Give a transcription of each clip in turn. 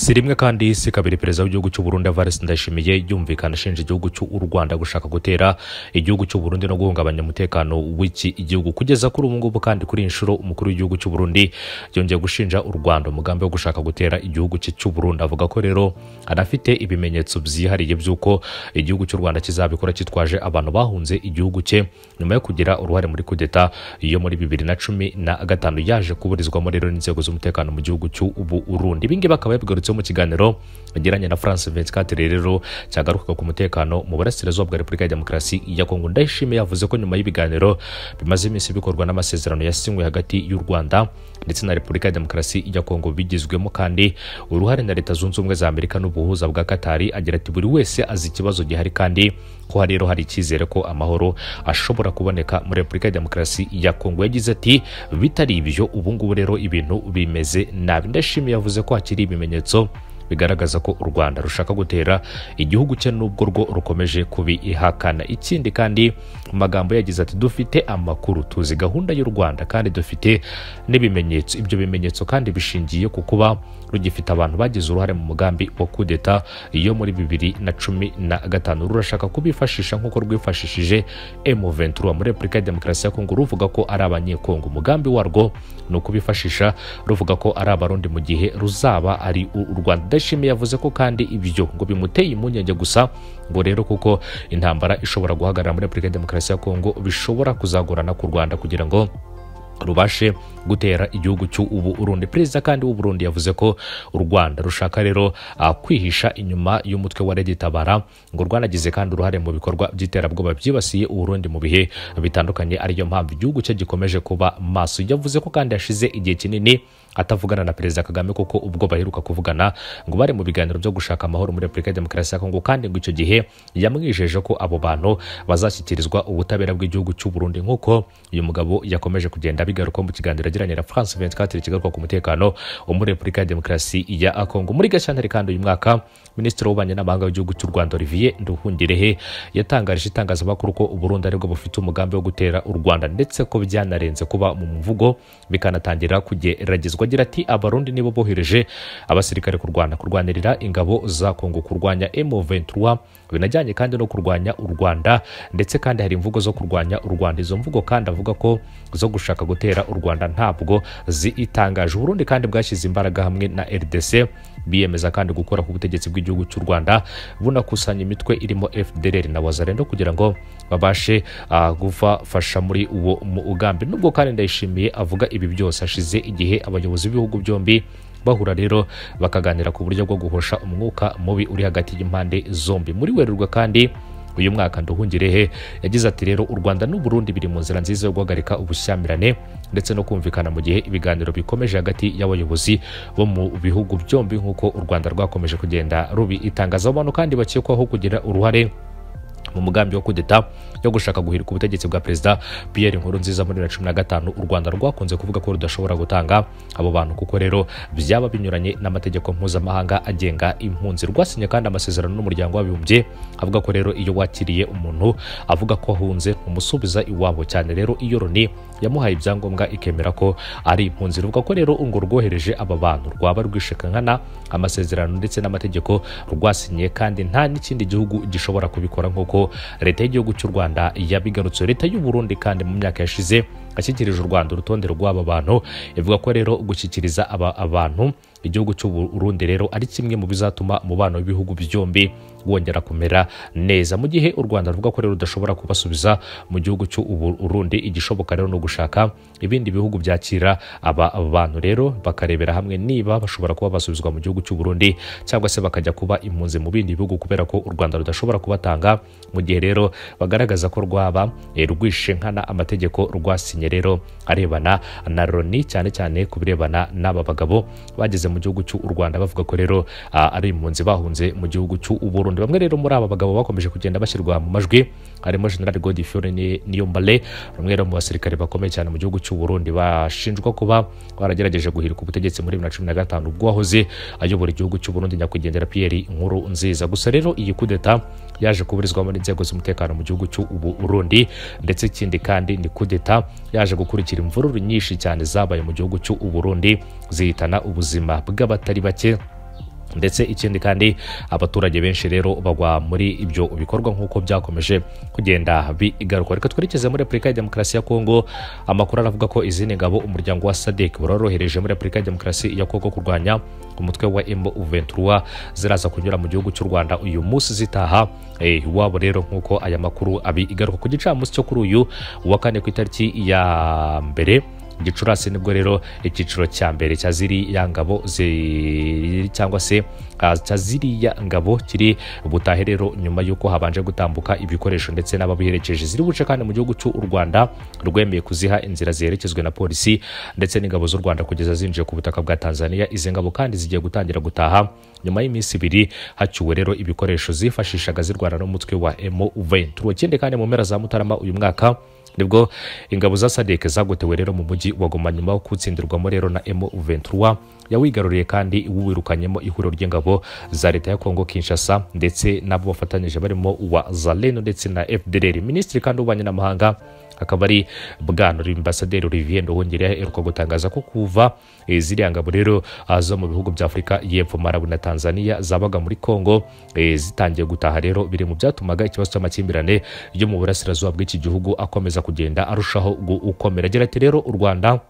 Si rimwe kandi si kabiri perezida w'igihugu cy'u Burundi Evariste Ndayishimiye yumvikana ashinja igihugu cy'u Rwanda gushaka gutera igihugu cy'u Burundi no guhungabanya umutekano w'iki igihugu. Kugeza kuri ubu ngubu kandi kuri inshuro umukuru w'igihugu cy'u Burundi yongeye gushinja u Rwanda umugambi wo gushaka gutera igihugu cy'u Burundi. Avuga ko rero anafite ibimenyetso byihariye by'uko igihugu cy'u Rwanda kizabikora kitwaje abantu bahunze igihugu cye nyuma yo kugira uruhare muri kudeta yo muri 2015 yaje kuburizwamo rero n'inzego z'umutekano mu gihugu cy'u Burundi. Ibingi bakaba yabigarutse mu kiganiro yagiranye na France 24 rero cyagarukaga ku mutekano mu burasirazuba bwa Repubulika ya Demokarasi ya Kongo. Ndayishimiye yavuze ko nyuma y'ibiganiro bimaze iminsi bikorwa n'amasezerano yasinywe hagati y'u Rwanda ndetse na Repubulika ya Demokarasi ya Kongo bigizwemo kandi uruhare na Leta Zunze Ubumwe za Amerika n'ubuhuza bwa Katari, agira ati buri wese azi ikibazo gihari kandi ko rero hari icyizere ko amahoro ashobora kuboneka muri Repubulika ya Demokarasi ya Kongo. Yagize ati bitari ibyo ubu ngubu rero ibintu bimeze nabi. Ndayishimiye yavuze ko hakiri ibimenyetso bigaragaza ko u Rwanda rushaka gutera igihugu cye nubwo rwo rukomeje kubihakana. Ikindi kandi mu magambo yagize ati dufite amakuru, tuzi gahunda y'u Rwanda kandi dufite n'ibimenyetso. Ibyo bimenyetso kandi bishingiye ku kuba rugifite abantu bagize uruhare mu mugambi wa kudeta iyo muri 2015 rurashaka kubifashisha nk'uko rwifashishije M23 muri Repubulika ya Demokarasi ya Kongo ruvuga ko ari abanyekongo. Umugambi warwo no kubifashisha ruvuga ko ari abarundi mu gihe ruzaba ari u Rwanda. Ndayishimiye yavuze ko kandi ibyo ngo bimuteye impungenge gusa ngo rero kuko intambara ishobora guhagarara muri Repubulika ya Demokarasi ya Kongo bishobora kuzagorana ku Rwanda kugira ngo rubashe gutera igihugu cy'u Burundi. Perezida kandi w'u Burundi yavuze ko u Rwanda rushaka rero kwihisha inyuma y'umutwe wa Leta Tabara, ngo rwanagize kandi uruhare mu bikorwa by'iterabwoba byibasiye u Burundi mu bihe bitandukanye, ariyo mpamvu igihugu cye gikomeje kuba maso. Yavuze ko kandi yashize igihe kinini atavugana na Perezida Kagame kuko ubwo baheruka kuvugana ngo bari mu biganiro byo gushaka amahoro muri Repubulika ya Demokarasi ya Kongo, kandi ngo icyo gihe yamwijeje ko abo bantu bazashyikirizwa ubutabera bw'igihugu cy'u Burundi. Nk'uko uyu mugabo yakomeje kugenda bigaruka mu kiganiro yagiranye na France 24 kigaruka ku mutekano wo muri Repubulika ya Demokarasi ya Kongo. Muri Gashyantare kandi uyu mwaka Minisitiri w'Ububanyi n'Amahanga w'igihugu cy'u Rwanda Olivier Nduhungirehe yatangarije itangazamakuru ko u Burundi aribwo bufite umugambi wo gutera u Rwanda ndetse ko byanarenze kuba mu mvugo bikanatangira kugeragezwa. Agira ati abarundi nibo bohereje abasirikare ku Rwanda kurwanirira ingabo za Kongo kurwanya M23, binajyanye kandi no kurwanya u Rwanda ndetse kandi hari imvugo zo kurwanya u Rwanda. Izo mvugo kandi avuga ko zo gushaka gutera u Rwanda ntabwo zitangaje. Burundi kandi bwashyize imbaraga hamwe na RDC biyemeza kandi gukora ku butegetsi bw'igihugu cy'u Rwanda bunakusanya imitwe irimo FDLR na Wazalendo kugira ngo babashe gufasha muri uwo mugambi. Nubwo kandi Ndayishimiye avuga ibi byose ashize igihe abayobozi b'ibihugu byombi bahura rero bakaganira ku buryo bwo guhosha umwuka mubi uri hagati y'impande zombi. Muri Werurwe kandi uyu mwaka Nduhungirehe yagize ati rero u Rwanda n'u Burundi biri mu nzira nziza yo guhagarika ubushyamirane ndetse no kumvikana mu gihe ibiganiro bikomeje hagati y'abayobozi bo mu bihugu byombi nk'uko u Rwanda rwakomeje kugenda rubitangaza. Abantu kandi bakekwaho kugira uruhare mu mugambi wo kudeta yo gushaka guhirika ubutegetsi bwa Perezida Pierre Nkurunziza muri 2015 u Rwanda rwakunze kuvuga ko rudashobora gutanga abo bantu kuko rero byaba binyuranye n'amategeko mpuzamahanga agenga impunzi. Rwasinye kandi amasezerano n'umuryango w'abibumbye avuga ko rero iyo wakiriye umuntu avuga ko ahunze umusubiza iwabo, cyane rero iyo Loni yamuhaye ibyangombwa ikemera ko ari impunzi. Ruvuga ko rero ngo rwohereje aba bantu rwaba rwishekana amasezerano ndetse n'amategeko rwasinye kandi nta n'ikindi gihugu gishobora kubikora nk'uko Leta y'igihugu cy'u Rwanda yabigarutse. Leta y'u Burundi kandi mu myaka yashize ashyikirije u Rwanda urutonde rw'aba bantu, ivuga ko rero gushyikiriza abantu igihugu cy'u Burundi rero ari kimwe mu bizatuma umubano w'ibihugu byombi wongera kumera neza, mu gihe u Rwanda ruvuga ko rero rudashobora kubasubiza mu gihugu cy'u Burundi. Igishoboka rero no gushaka ibindi bihugu byakira aba bantu rero bakarebera hamwe niba bashobora kuba basubizwa mu gihugu cy'u Burundi cyangwa se bakajya kuba impunzi mu bindi bihugu, kubera ko u Rwanda rudashobora kubatanga mu gihe rero bagaragaza ko rwaba rwishe nkana amategeko rwasinye rero arebana na Loni, cyane cyane ku birebana n'aba bagabo bageze mu gihugu cy'u Rwanda bavuga ko rero ari impunzi bahunze mu gihugu cy'u Burundi. Bamwe rero muri aba bagabo bakomeje kugenda bashyirwa mu majwi harimo General Godefroid Niyombare, rumwe mu basirikare bakomeye cyane mu gihugu cy'u Burundi bashinjwa kuba baragerageje guhirika ubutegetsi muri 2015 ubwo wahoze ayobora igihugu cy'u Burundi nyakwigendera Pierre Nkurunziza. Gusa rero iyi kudeta yaje kuburizwamo n'inzego z'umutekano mu gihugu cy'u Burundi, ndetse ikindi kandi ni kudeta yaje gukurikira imvururu nyinshi cyane zabaye mu gihugu cy'u Burundi zihitana ubuzima bw'abatari bake ndetse ikindi kandi abaturage benshi rero bagwa muri ibyo bikorwa nk'uko byakomeje kugenda bigaruka. Reka twerekeze muri Repubulika ya Demokarasi ya Kongo. Amakuru aravuga ko izindi ngabo umuryango wa SADC warorohereje muri Repubulika ya Demokarasi ya Kongo kurwanya umutwe wa M23 ziraza kunyura mu gihugu cy'u Rwanda uyu munsi zitaha iwabo rero nk'uko aya makuru abigaruka ku gicamunsi cyo kuri uyu wa kane ku itariki ya mbere Gicurasi nibwo rero icyiciro cya mbere cya ziriya ngabo cyangwa se cya ziriya ngabo kiri butahe rero nyuma y'uko habanje gutambuka ibikoresho ndetse n'ababiherekeje ziri buce kandi mu gihugu cy'u Rwanda rwemeye kuziha inzira ziherekezwe na polisi ndetse n'ingabo z'u Rwanda kugeza zinjiye ku butaka bwa Tanzania. Izi ngabo kandi zigiye gutangira gutaha nyuma y'iminsi ibiri hacyuwe rero ibikoresho zifashishaga zirwana n'umutwe wa M23. Ikindi kandi mu mpera za Mutarama uyu mwaka nibwo ingabo za SADC zagotewe rero mu mujyi wa Goma nyuma yo kutsindirwamo rero na M23 yawigaruriye kandi uwirukanyemo ihuriro ry'ingabo za leta ya Kongo Kinshasa ndetse nabo bafatanyije barimo wa Zaleno ndetse na FDLR. Minisitiri kandi w'ububanyi n'amahanga akaba ari bwana Ambassadeur Olivier Nduhungirehe aheruka gutangaza ko kuva ziriya ngabo rero zo mu bihugu bya Afurika y'Epfo, Malawi na Tanzania zabaga muri Kongo zitangiye gutaha rero biri mu byatumaga ikibazo cy'amakimbirane yo mu burasirazuba bw'iki gihugu akomeza kugenda arushaho gukomera. Agira ati rero u Rwanda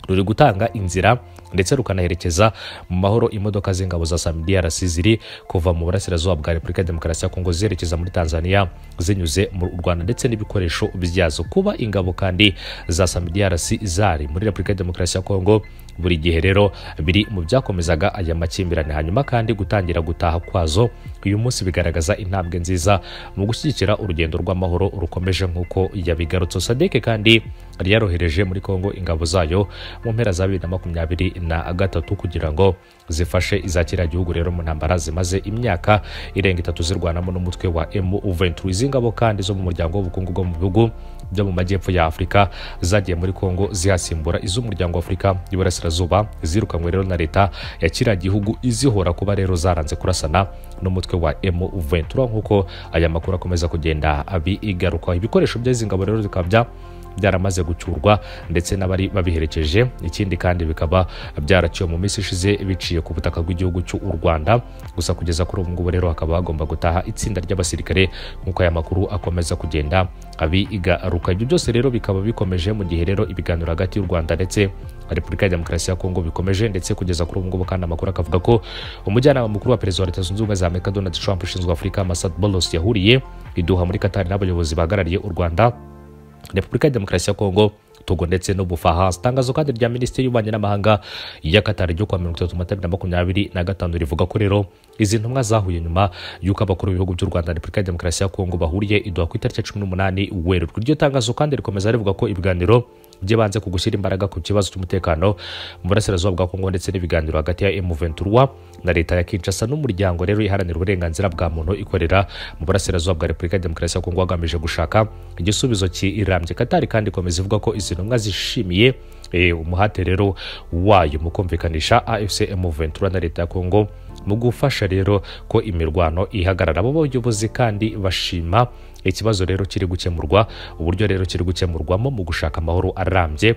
ruri gutanga inzira ndetse rukanaherekeza mu mahoro imodoka z'ingabo za SAMIDRC ziri kuva mu burasirazuba bwa Repubulika ya Demokarasi ya Kongo zerekeza muri Tanzania zinyuze mu Rwanda ndetse n'ibikoresho byazo. Kuba ingabo kandi za SAMIDRC zari muri Repubulika ya Demokarasi ya Kongo buri gihe rero biri mu byakomezaga aya makimbirane, hanyuma kandi gutangira gutaha kwazo uyu munsi bigaragaza intambwe nziza mu gushyigikira urugendo rw'amahoro rukomeje nk'uko yabigarutse. SADC kandi yarohereje muri Kongo ingabo zayo mu mpera za 2023 kugira ngo zifashe izakira igihugu rero mu ntambara zimaze imyaka irenga 3 zirwanamo n'umutwe wa M23. Izi ngabo kandi zo mu muryango w'ubukungu bwo mu bihugu byo mu majyepfo ya Afurika zagiye muri Kongo zihasimbura iz'umuryango wa Afurika y'Iburasirazuba zirukanywe rero na leta ya kiriya gihugu izihora kuba rero zaranze kurasana n'umutwe wa M23 nk'uko aya makuru akomeza kugenda abigaruka. Ibikoresho by'izi ngabo rero bikaba byaramaze gucyurwa ndetse n'abari babiherekeje. Ikindi kandi bikaba byaraciye mu minsi ishize biciye ku butaka bw'igihugu cy'u Rwanda, gusa kugeza kuri ubu ngubu rero hakaba hagomba gutaha itsinda ry'abasirikare nk'uko aya makuru akomeza kugenda abigaruka. Ibyo byose rero bikaba bikomeje mu gihe rero ibiganiro hagati y'u Rwanda ndetse Repubulika ya Demokarasi ya Kongo bikomeje, ndetse kugeza kuri ubu ngubu kandi amakuru akavuga ko umujyanama mukuru wa perezida wa Leta Zunze Ubumwe za Amerika Donald Trump ushinzwe Afurika Masad Boulos yahuriye i Doha muri Qatar n'abayobozi bahagarariye u Rwanda, Repubulika ya Demokarasi ya Kongo, Togo ndetse n'Ubufaransa. Itangazo kandi rya Minisiteri y'Ububanyi n'Amahanga ya Qatar ryo kwa 30/25 rivuga ko rero izi ntumwa zahuye nyuma y'uko abakuru b'ibihugu by'u Rwanda na Repubulika ya Demokarasi ya Kongo bahuriye i Doha ku itariki 18 Werurwe. Iryo tangazo kandi rikomeza rivuga ko ibiganiro byibanze ku gushyira imbaraga ku kibazo cy'umutekano mu burasirazuba bwa Kongo ndetse n'ibiganiro hagati ya M23 na leta ya Kinshasa n'umuryango rero iharanira uburenganzira bwa muntu ikorera mu burasirazuba bwa Repubulika ya Demokarasi ya Kongo hagamije gushaka igisubizo kirambye. Qatar kandi ikomeza ivuga ko izi ntumwa zishimiye umuhate rero wayo mu kumvikanisha AFC M23 na leta ya Kongo mu gufasha rero ko imirwano ihagarara. Abo bayobozi kandi bashima ikibazo rero kiri gukemurwa, uburyo rero kiri gukemurwamo mu gushaka amahoro arambye.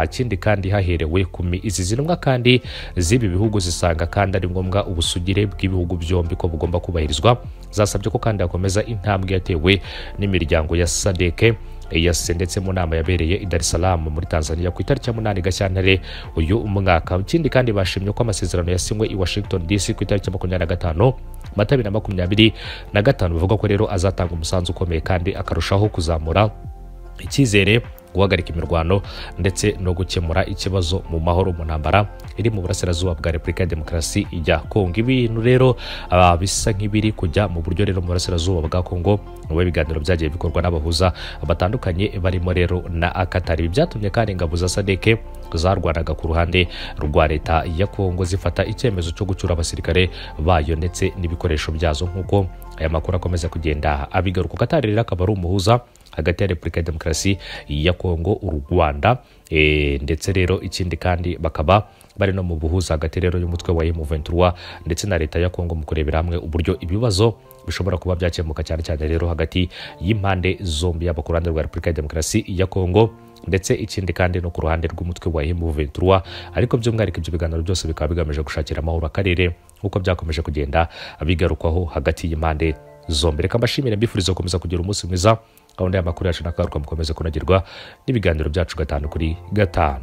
Ikindi kandi haherewe ku izi zintumwa kandi z'ibi bihugu zisanga kandi ari ngombwa ubusugire bw'ibihugu byombi ko bugomba kubahirizwa. Zasabye ko kandi hakomeza intambwe yatewe n'imiryango ya SADC yase ndetse mu nama yabereye i Dar es Salaam muri Tanzania ku itariki ya 8 Gashyantare uyu umwaka. Ikindi kandi bashimye ko amasezerano yasinywe i Washington DC ku itariki ya 25 Mata 2025 bivuga ko rero azatanga umusanzu ukomeye kandi akarushaho kuzamura icyizere, guhagarika imirwano ndetse no gukemura ikibazo mu mahoro mu ntambara iri mu burasirazuba bwa Repubulika ya Demokarasi ya Kongo. Ibintu rero bisa nk'ibiri kujya mu buryo rero mu burasirazuba bwa Kongo, nubwo ibiganiro byagiye bikorwa n'abahuza batandukanye barimo rero na Qatar. Ibi byatumye kandi ingabo za SADC zarwanaga ku ruhande rwa leta ya Kongo zifata icyemezo cyo gucyura abasirikare bayo ndetse n'ibikoresho byazo nk'uko aya makuru akomeza kugenda abigaruka. Qatar rero akaba ari umuhuza hagati ya Repubulika ya Demokarasi ya Kongo, u Rwanda ndetse rero ikindi kandi bakaba bari no mu buhuza hagati rero y'umutwe wa M23 ndetse na leta ya Kongo mu kurebera hamwe uburyo ibibazo bishobora kuba byakemuka cyane cyane rero hagati y'impande zombi, yaba ku ruhande rwa Repubulika ya Demokarasi ya Kongo ndetse ikindi kandi no ku ruhande rw'umutwe wa M23, ariko by'umwihariko ibyo biganiro byose bikaba bigamije gushakira amahoro akarere nk'uko byakomeje kugenda bigarukwaho hagati y'impande zombi. Reka mbashimire, mbifuriza gukomeza kugira umunsi mwiza. Gahunda y'amakuru yacu n'akagaruka mukomeze kunogerwa n'ibiganiro byacu 5 kuri 5.